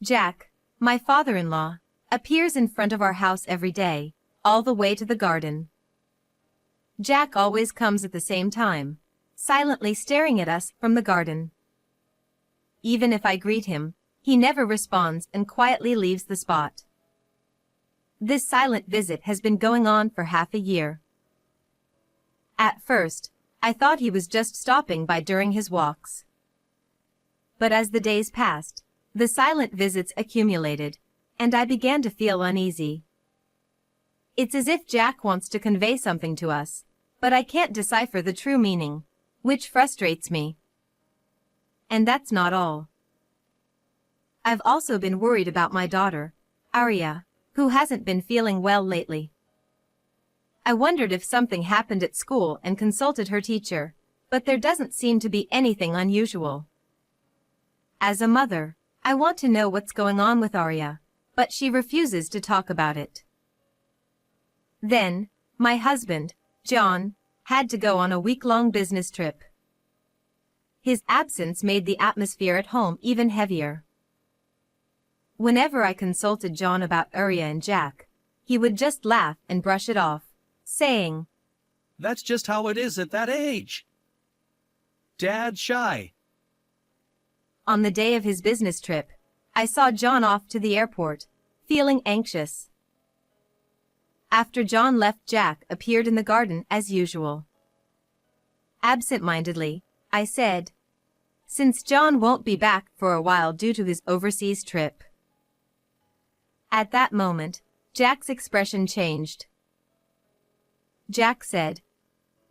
Jack, my father-in-law, appears in front of our house every day, all the way to the garden. Jack always comes at the same time, silently staring at us from the garden. Even if I greet him, he never responds and quietly leaves the spot. This silent visit has been going on for half a year. At first, I thought he was just stopping by during his walks. But as the days passed, the silent visits accumulated, and I began to feel uneasy. It's as if Jack wants to convey something to us, but I can't decipher the true meaning, which frustrates me. And that's not all. I've also been worried about my daughter, Arya, who hasn't been feeling well lately. I wondered if something happened at school and consulted her teacher, but there doesn't seem to be anything unusual. As a mother, I want to know what's going on with Arya, but she refuses to talk about it. Then, my husband, John, had to go on a week-long business trip. His absence made the atmosphere at home even heavier. Whenever I consulted John about Arya and Jack, he would just laugh and brush it off, saying, "That's just how it is at that age. Dad's shy." On the day of his business trip, I saw John off to the airport, feeling anxious. After John left, Jack appeared in the garden as usual. Absent-mindedly, I said, "Since John won't be back for a while due to his overseas trip." At that moment, Jack's expression changed. Jack said,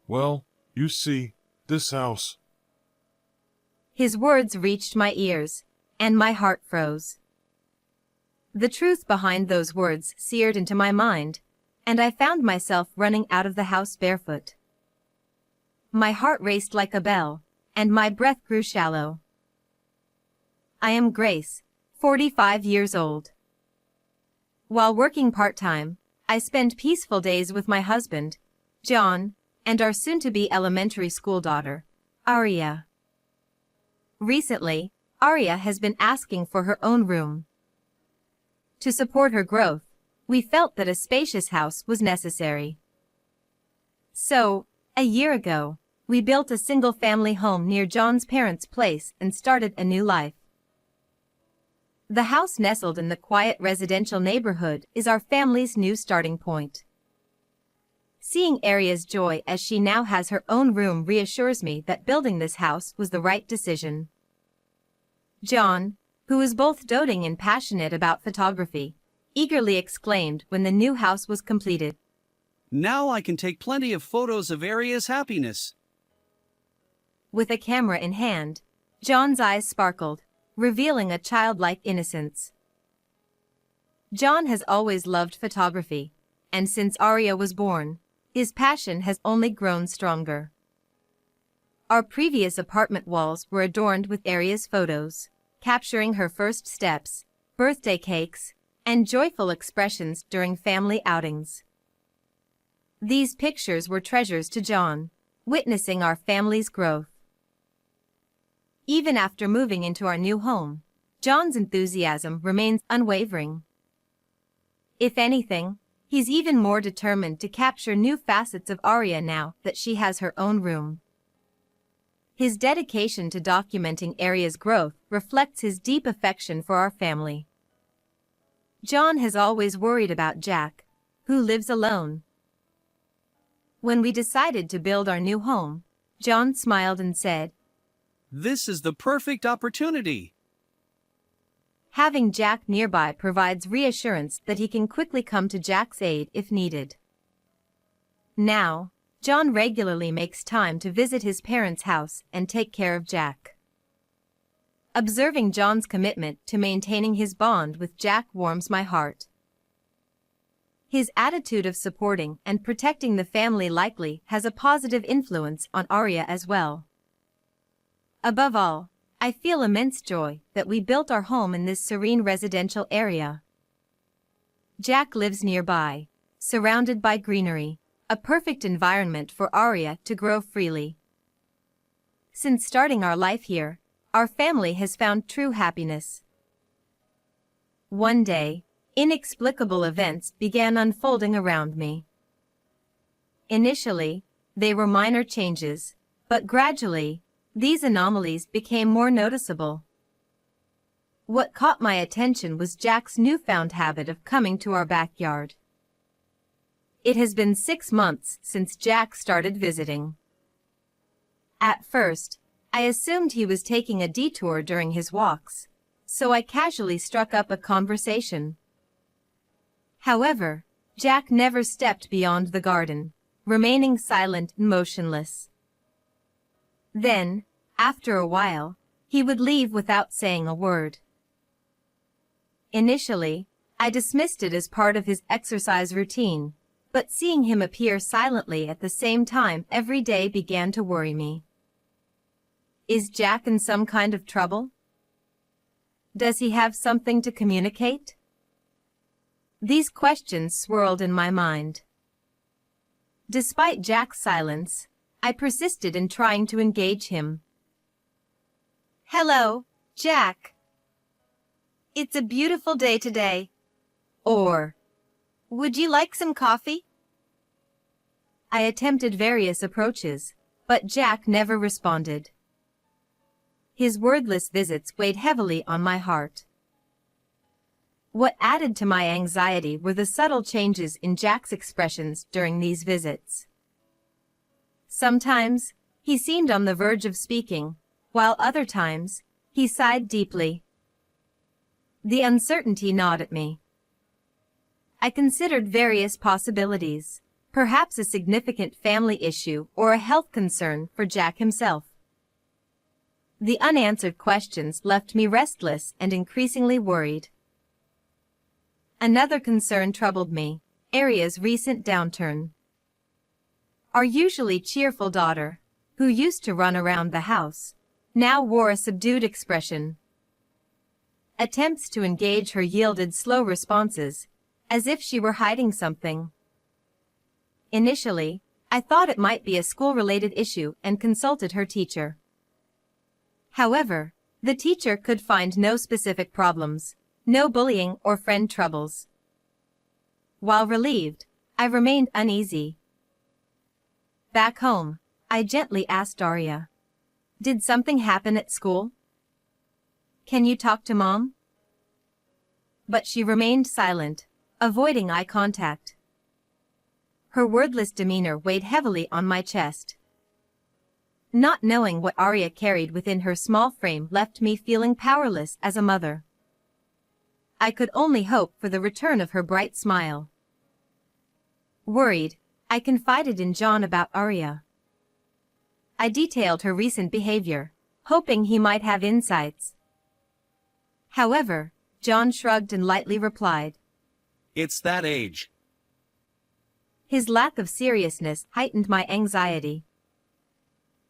"Well, you see, this house." His words reached my ears, and my heart froze. The truth behind those words seared into my mind, and I found myself running out of the house barefoot. My heart raced like a bell, and my breath grew shallow. I am Grace, 45 years old. While working part-time, I spend peaceful days with my husband, John, and our soon-to-be elementary school daughter, Arya. Recently, Arya has been asking for her own room. To support her growth, we felt that a spacious house was necessary. So, a year ago, we built a single-family home near John's parents' place and started a new life. The house nestled in the quiet residential neighborhood is our family's new starting point. Seeing Arya's joy as she now has her own room reassures me that building this house was the right decision. John, who is both doting and passionate about photography, eagerly exclaimed when the new house was completed, "Now I can take plenty of photos of Arya's happiness." With a camera in hand, John's eyes sparkled, revealing a childlike innocence. John has always loved photography, and since Arya was born, his passion has only grown stronger. Our previous apartment walls were adorned with Arya's photos, capturing her first steps, birthday cakes, and joyful expressions during family outings. These pictures were treasures to John, witnessing our family's growth. Even after moving into our new home, John's enthusiasm remains unwavering. If anything, he's even more determined to capture new facets of Arya now that she has her own room. His dedication to documenting Arya's growth reflects his deep affection for our family. John has always worried about Jack, who lives alone. When we decided to build our new home, John smiled and said, "This is the perfect opportunity." Having Jack nearby provides reassurance that he can quickly come to Jack's aid if needed. Now, John regularly makes time to visit his parents' house and take care of Jack. Observing John's commitment to maintaining his bond with Jack warms my heart. His attitude of supporting and protecting the family likely has a positive influence on Arya as well. Above all, I feel immense joy that we built our home in this serene residential area. Jack lives nearby, surrounded by greenery, a perfect environment for Arya to grow freely. Since starting our life here, our family has found true happiness. One day, inexplicable events began unfolding around me. Initially, they were minor changes, but gradually, these anomalies became more noticeable. What caught my attention was Jack's newfound habit of coming to our backyard. It has been 6 months since Jack started visiting. At first, I assumed he was taking a detour during his walks, so I casually struck up a conversation. However, Jack never stepped beyond the garden, remaining silent and motionless. Then, after a while, he would leave without saying a word. Initially, I dismissed it as part of his exercise routine, but seeing him appear silently at the same time every day began to worry me. Is Jack in some kind of trouble? Does he have something to communicate? These questions swirled in my mind. Despite Jack's silence, I persisted in trying to engage him. "Hello, Jack. It's a beautiful day today." Or, "Would you like some coffee?" I attempted various approaches, but Jack never responded. His wordless visits weighed heavily on my heart. What added to my anxiety were the subtle changes in Jack's expressions during these visits. Sometimes, he seemed on the verge of speaking, while other times, he sighed deeply. The uncertainty gnawed at me. I considered various possibilities, perhaps a significant family issue or a health concern for Jack himself. The unanswered questions left me restless and increasingly worried. Another concern troubled me, Aria's recent downturn. Our usually cheerful daughter, who used to run around the house, now wore a subdued expression. Attempts to engage her yielded slow responses, as if she were hiding something. Initially, I thought it might be a school-related issue and consulted her teacher. However, the teacher could find no specific problems, no bullying or friend troubles. While relieved, I remained uneasy. Back home, I gently asked Aria, "Did something happen at school? Can you talk to Mom?" But she remained silent, avoiding eye contact. Her wordless demeanor weighed heavily on my chest. Not knowing what Aria carried within her small frame left me feeling powerless as a mother. I could only hope for the return of her bright smile. Worried, I confided in John about Aria. I detailed her recent behavior, hoping he might have insights. However, John shrugged and lightly replied, "It's that age." His lack of seriousness heightened my anxiety.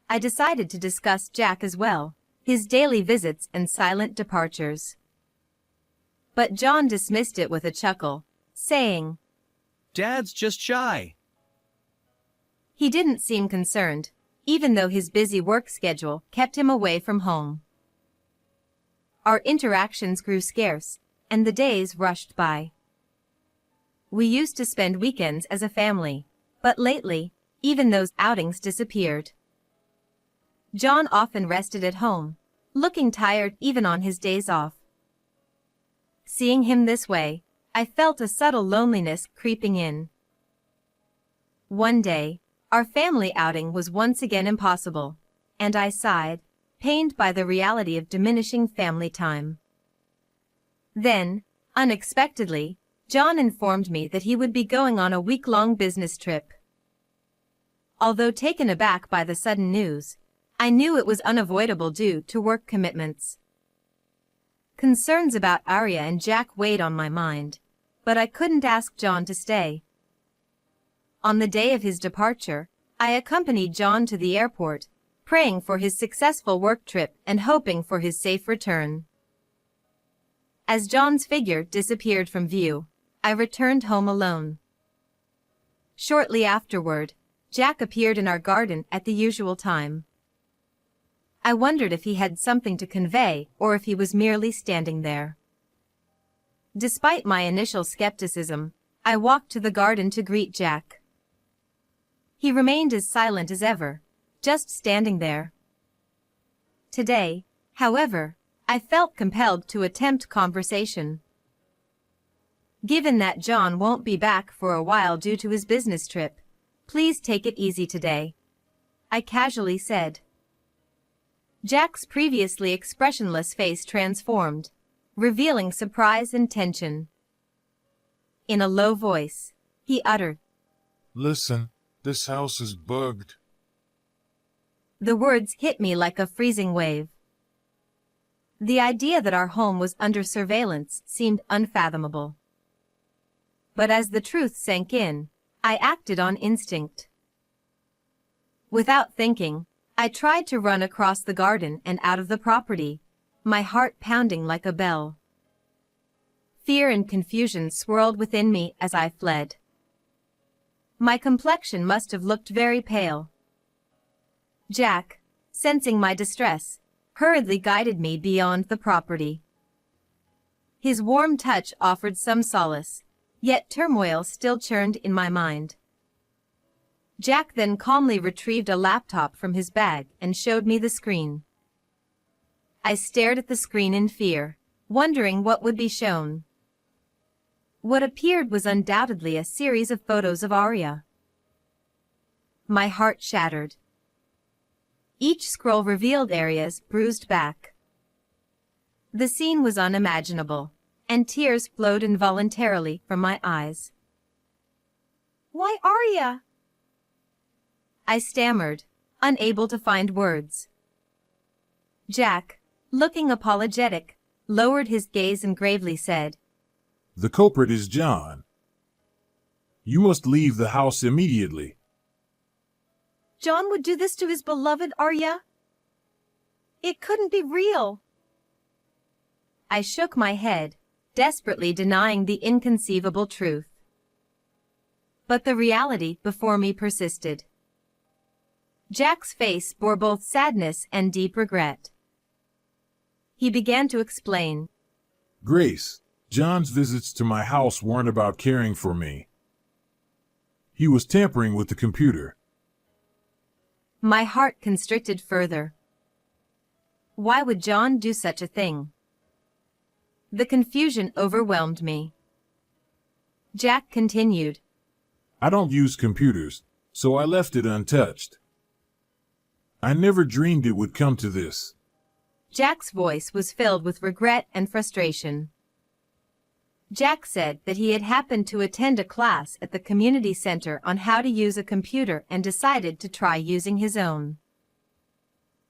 I decided to discuss Jack as well, his daily visits and silent departures. But John dismissed it with a chuckle, saying, "Dad's just shy." He didn't seem concerned, even though his busy work schedule kept him away from home. Our interactions grew scarce, and the days rushed by. We used to spend weekends as a family, but lately, even those outings disappeared. John often rested at home, looking tired even on his days off. Seeing him this way, I felt a subtle loneliness creeping in. One day, our family outing was once again impossible, and I sighed, pained by the reality of diminishing family time. Then, unexpectedly, John informed me that he would be going on a week-long business trip. Although taken aback by the sudden news, I knew it was unavoidable due to work commitments. Concerns about Aria and Jack weighed on my mind, but I couldn't ask John to stay. On the day of his departure, I accompanied John to the airport, praying for his successful work trip and hoping for his safe return. As John's figure disappeared from view, I returned home alone. Shortly afterward, Jack appeared in our garden at the usual time. I wondered if he had something to convey or if he was merely standing there. Despite my initial skepticism, I walked to the garden to greet Jack. He remained as silent as ever, just standing there. Today, however, I felt compelled to attempt conversation. Given that John won't be back for a while due to his business trip, please take it easy today, I casually said. Jack's previously expressionless face transformed, revealing surprise and tension. In a low voice, he uttered, Listen, this house is bugged. The words hit me like a freezing wave. The idea that our home was under surveillance seemed unfathomable. But as the truth sank in, I acted on instinct. Without thinking, I tried to run across the garden and out of the property, my heart pounding like a bell. Fear and confusion swirled within me as I fled. My complexion must have looked very pale. Jack, sensing my distress, hurriedly guided me beyond the property. His warm touch offered some solace, yet turmoil still churned in my mind. Jack then calmly retrieved a laptop from his bag and showed me the screen. I stared at the screen in fear, wondering what would be shown. What appeared was undoubtedly a series of photos of Arya. My heart shattered. Each scroll revealed Arya's bruised back. The scene was unimaginable, and tears flowed involuntarily from my eyes. "Why Arya?" I stammered, unable to find words. Jack, looking apologetic, lowered his gaze and gravely said, The culprit is John. You must leave the house immediately. "John would do this to his beloved Arya? It couldn't be real." I shook my head, desperately denying the inconceivable truth. But the reality before me persisted. Jack's face bore both sadness and deep regret. He began to explain. Grace, John's visits to my house weren't about caring for me. He was tampering with the computer. My heart constricted further. Why would John do such a thing? The confusion overwhelmed me. Jack continued. I don't use computers, so I left it untouched. I never dreamed it would come to this. Jack's voice was filled with regret and frustration. Jack said that he had happened to attend a class at the community center on how to use a computer and decided to try using his own.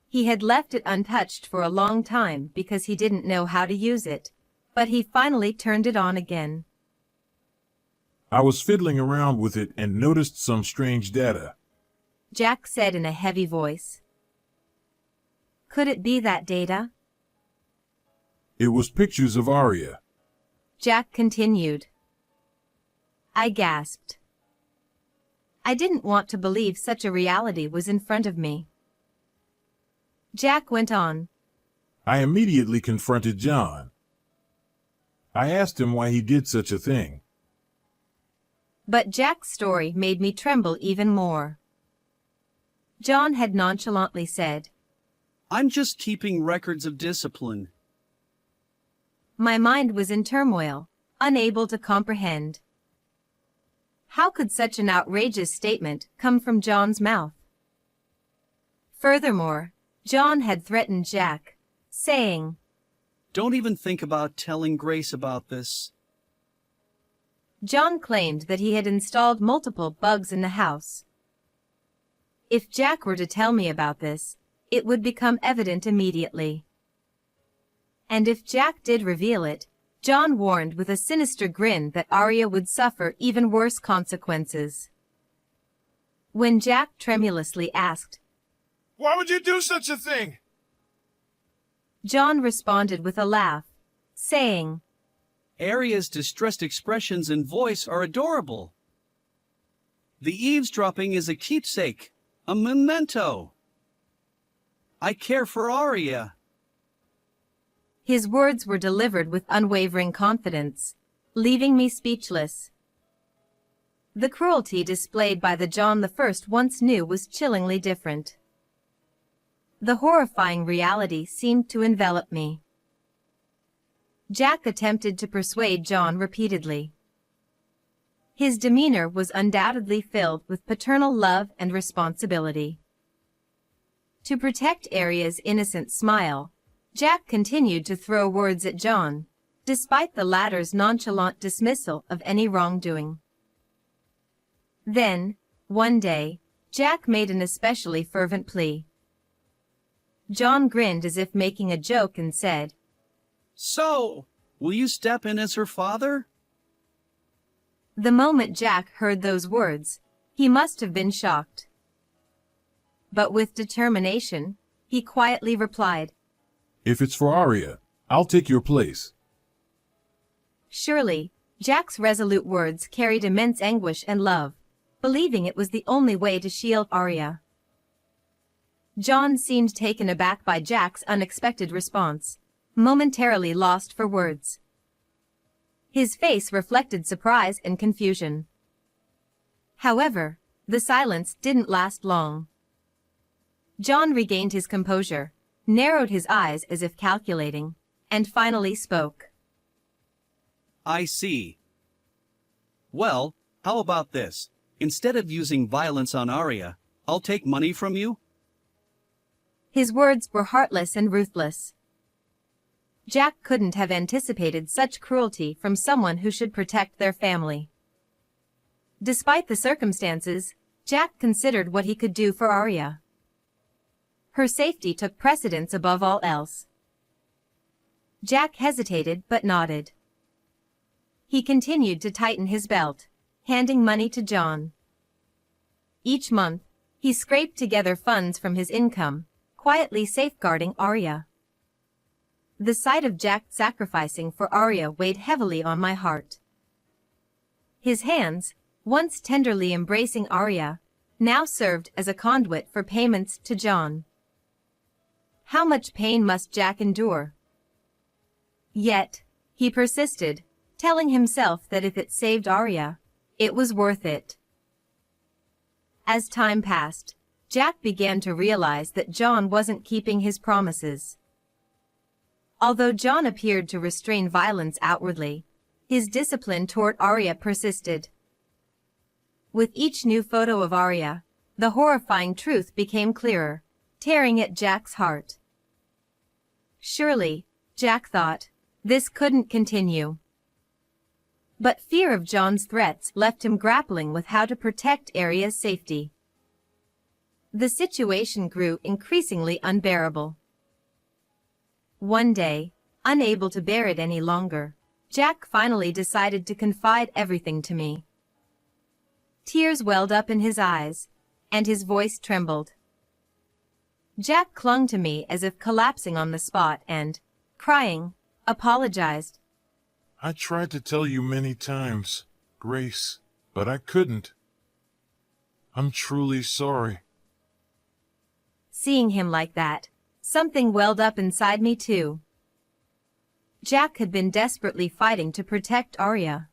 He had left it untouched for a long time because he didn't know how to use it, but he finally turned it on again. I was fiddling around with it and noticed some strange data. Jack said in a heavy voice. Could it be that data? It was pictures of Arya. Jack continued. I gasped. I didn't want to believe such a reality was in front of me. Jack went on. I immediately confronted John. I asked him why he did such a thing. But Jack's story made me tremble even more. John had nonchalantly said, I'm just keeping records of discipline. My mind was in turmoil, unable to comprehend. How could such an outrageous statement come from John's mouth? Furthermore, John had threatened Jack, saying, Don't even think about telling Grace about this. John claimed that he had installed multiple bugs in the house. If Jack were to tell me about this, it would become evident immediately. And if Jack did reveal it, John warned with a sinister grin that Arya would suffer even worse consequences. When Jack tremulously asked, Why would you do such a thing? John responded with a laugh, saying, Arya's distressed expressions and voice are adorable. The eavesdropping is a keepsake, a memento. I care for Arya. His words were delivered with unwavering confidence, leaving me speechless. The cruelty displayed by the John I once knew was chillingly different. The horrifying reality seemed to envelop me. Jack attempted to persuade John repeatedly. His demeanor was undoubtedly filled with paternal love and responsibility. To protect Arya's innocent smile, Jack continued to throw words at John, despite the latter's nonchalant dismissal of any wrongdoing. Then, one day, Jack made an especially fervent plea. John grinned as if making a joke and said, "So, will you step in as her father?" The moment Jack heard those words, he must have been shocked. But with determination, he quietly replied, If it's for Arya, I'll take your place. Surely, Jack's resolute words carried immense anguish and love, believing it was the only way to shield Arya. John seemed taken aback by Jack's unexpected response, momentarily lost for words. His face reflected surprise and confusion. However, the silence didn't last long. John regained his composure, narrowed his eyes as if calculating, and finally spoke. "I see. Well, how about this? Instead of using violence on Arya, I'll take money from you?" His words were heartless and ruthless. Jack couldn't have anticipated such cruelty from someone who should protect their family. Despite the circumstances, Jack considered what he could do for Arya. Her safety took precedence above all else. Jack hesitated but nodded. He continued to tighten his belt, handing money to John. Each month, he scraped together funds from his income, quietly safeguarding Arya. The sight of Jack sacrificing for Arya weighed heavily on my heart. His hands, once tenderly embracing Arya, now served as a conduit for payments to John. How much pain must Jack endure? Yet, he persisted, telling himself that if it saved Arya, it was worth it. As time passed, Jack began to realize that John wasn't keeping his promises. Although John appeared to restrain violence outwardly, his discipline toward Arya persisted. With each new photo of Arya, the horrifying truth became clearer, tearing at Jack's heart. Surely, Jack thought, this couldn't continue. But fear of John's threats left him grappling with how to protect Arya's safety. The situation grew increasingly unbearable. One day, unable to bear it any longer, Jack finally decided to confide everything to me. Tears welled up in his eyes, and his voice trembled. Jack clung to me as if collapsing on the spot and, crying, apologized. I tried to tell you many times, Grace, but I couldn't. I'm truly sorry. Seeing him like that, something welled up inside me too. Jack had been desperately fighting to protect Arya.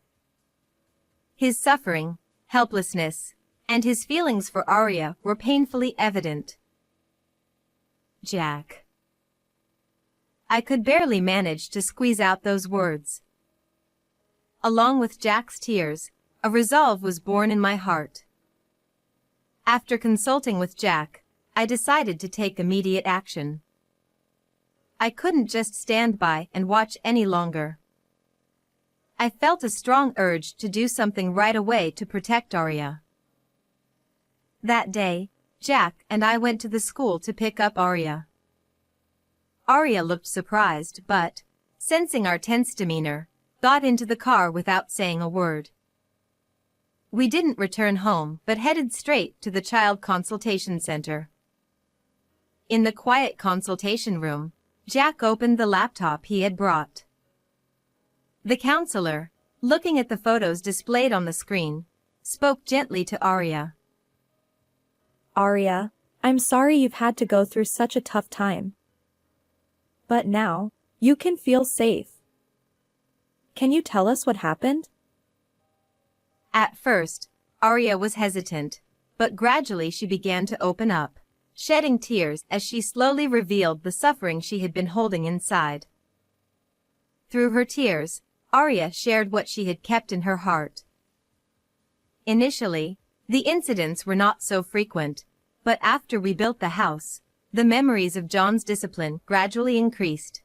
His suffering, helplessness, and his feelings for Arya were painfully evident. Jack. I could barely manage to squeeze out those words. Along with Jack's tears, a resolve was born in my heart. After consulting with Jack, I decided to take immediate action. I couldn't just stand by and watch any longer. I felt a strong urge to do something right away to protect Arya. That day, Jack and I went to the school to pick up Arya. Arya looked surprised but, sensing our tense demeanor, got into the car without saying a word. We didn't return home but headed straight to the child consultation center. In the quiet consultation room, Jack opened the laptop he had brought. The counselor, looking at the photos displayed on the screen, spoke gently to Arya. Arya, I'm sorry you've had to go through such a tough time. But now, You can feel safe. Can you tell us what happened? At first, Arya was hesitant, but gradually she began to open up, shedding tears as she slowly revealed the suffering she had been holding inside. Through her tears, Arya shared what she had kept in her heart. Initially, the incidents were not so frequent, but after we built the house, the memories of John's discipline gradually increased.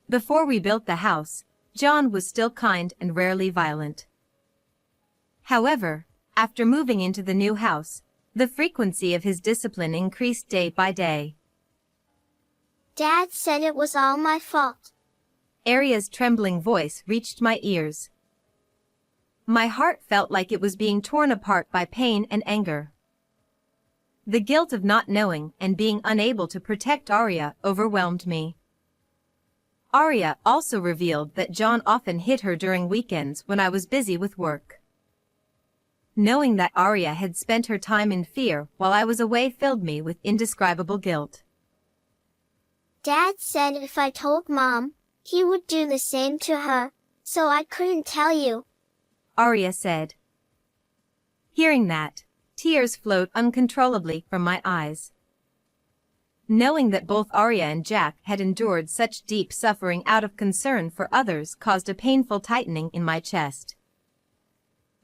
Before we built the house, John was still kind and rarely violent. However, after moving into the new house, the frequency of his discipline increased day by day. Dad said it was all my fault. Arya's trembling voice reached my ears. My heart felt like it was being torn apart by pain and anger. The guilt of not knowing and being unable to protect Arya overwhelmed me. Arya also revealed that John often hit her during weekends when I was busy with work. Knowing that Arya had spent her time in fear while I was away filled me with indescribable guilt. Dad said if I told Mom, he would do the same to her, so I couldn't tell you. Arya said. Hearing that, tears flowed uncontrollably from my eyes. Knowing that both Arya and Jack had endured such deep suffering out of concern for others caused a painful tightening in my chest.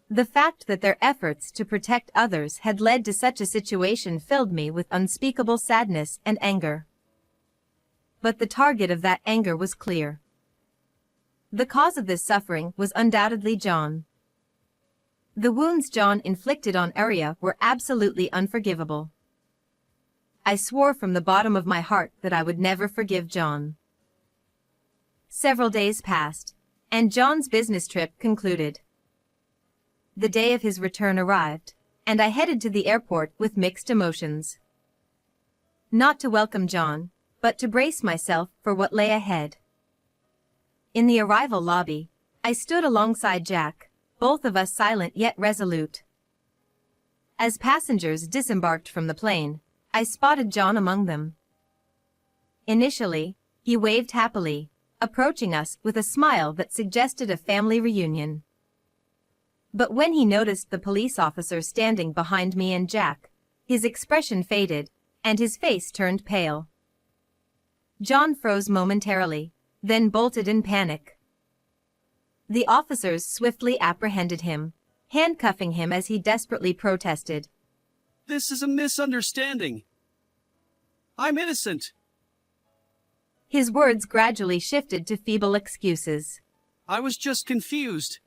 The fact that their efforts to protect others had led to such a situation filled me with unspeakable sadness and anger. But the target of that anger was clear. The cause of this suffering was undoubtedly John. The wounds John inflicted on Arya were absolutely unforgivable. I swore from the bottom of my heart that I would never forgive John. Several days passed, and John's business trip concluded. The day of his return arrived, and I headed to the airport with mixed emotions. Not to welcome John, but to brace myself for what lay ahead. In the arrival lobby, I stood alongside Jack, both of us silent yet resolute. As passengers disembarked from the plane, I spotted John among them. Initially, he waved happily, approaching us with a smile that suggested a family reunion. But when he noticed the police officer standing behind me and Jack, his expression faded, and his face turned pale. John froze momentarily, then bolted in panic. The officers swiftly apprehended him, handcuffing him as he desperately protested. This is a misunderstanding. I'm innocent. His words gradually shifted to feeble excuses. I was just confused.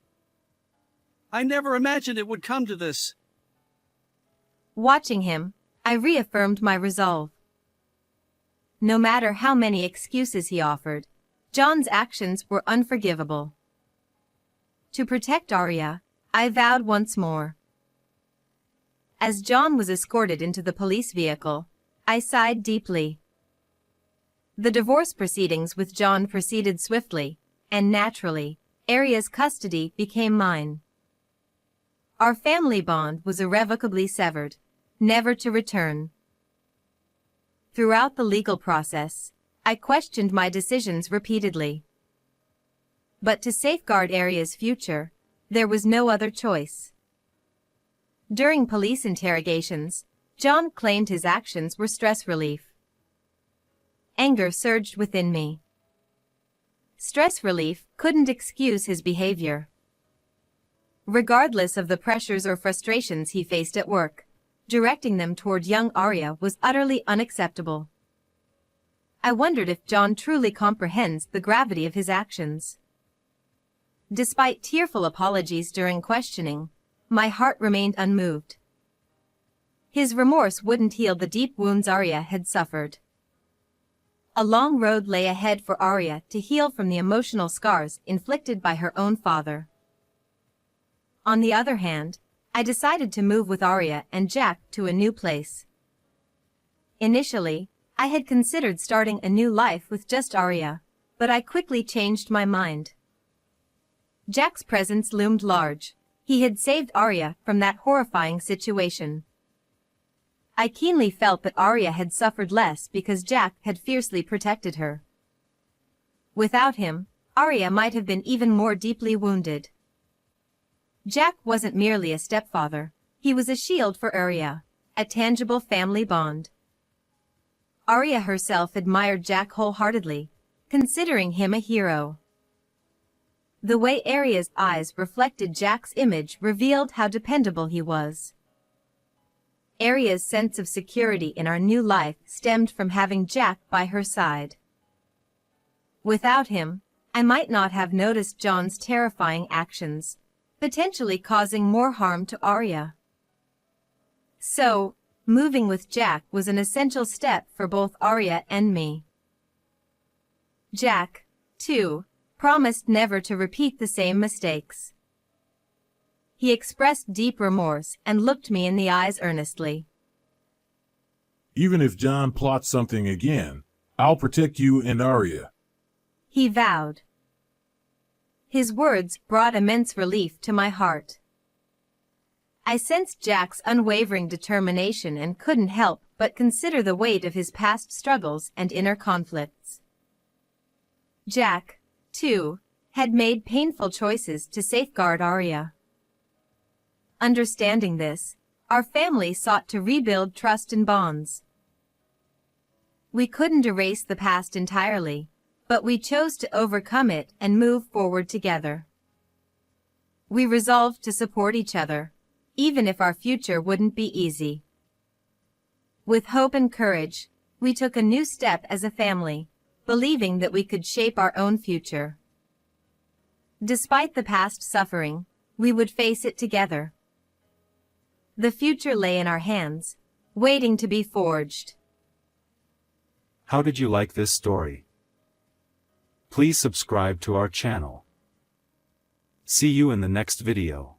I never imagined it would come to this. Watching him, I reaffirmed my resolve. No matter how many excuses he offered, John's actions were unforgivable. To protect Arya, I vowed once more. As John was escorted into the police vehicle, I sighed deeply. The divorce proceedings with John proceeded swiftly, and naturally, Arya's custody became mine. Our family bond was irrevocably severed, never to return. Throughout the legal process, I questioned my decisions repeatedly. But to safeguard Arya's future, there was no other choice. During police interrogations, John claimed his actions were stress relief. Anger surged within me. Stress relief couldn't excuse his behavior. Regardless of the pressures or frustrations he faced at work, directing them toward young Arya was utterly unacceptable. I wondered if John truly comprehends the gravity of his actions. Despite tearful apologies during questioning, my heart remained unmoved. His remorse wouldn't heal the deep wounds Arya had suffered. A long road lay ahead for Arya to heal from the emotional scars inflicted by her own father. On the other hand, I decided to move with Arya and Jack to a new place. Initially, I had considered starting a new life with just Arya, but I quickly changed my mind. Jack's presence loomed large. He had saved Arya from that horrifying situation. I keenly felt that Arya had suffered less because Jack had fiercely protected her. Without him, Arya might have been even more deeply wounded. Jack wasn't merely a stepfather, he was a shield for Arya, a tangible family bond. Arya herself admired Jack wholeheartedly, considering him a hero. The way Arya's eyes reflected Jack's image revealed how dependable he was. Arya's sense of security in our new life stemmed from having Jack by her side. Without him, I might not have noticed Jon's terrifying actions, potentially causing more harm to Arya. So, moving with Jack was an essential step for both Arya and me. Jack, too, promised never to repeat the same mistakes. He expressed deep remorse and looked me in the eyes earnestly. Even if Jon plots something again, I'll protect you and Arya. He vowed. His words brought immense relief to my heart. I sensed Jack's unwavering determination and couldn't help but consider the weight of his past struggles and inner conflicts. Jack, too, had made painful choices to safeguard Arya. Understanding this, our family sought to rebuild trust and bonds. We couldn't erase the past entirely, but we chose to overcome it and move forward together. We resolved to support each other, even if our future wouldn't be easy. With hope and courage, we took a new step as a family, believing that we could shape our own future. Despite the past suffering, we would face it together. The future lay in our hands, waiting to be forged. How did you like this story? Please subscribe to our channel. See you in the next video.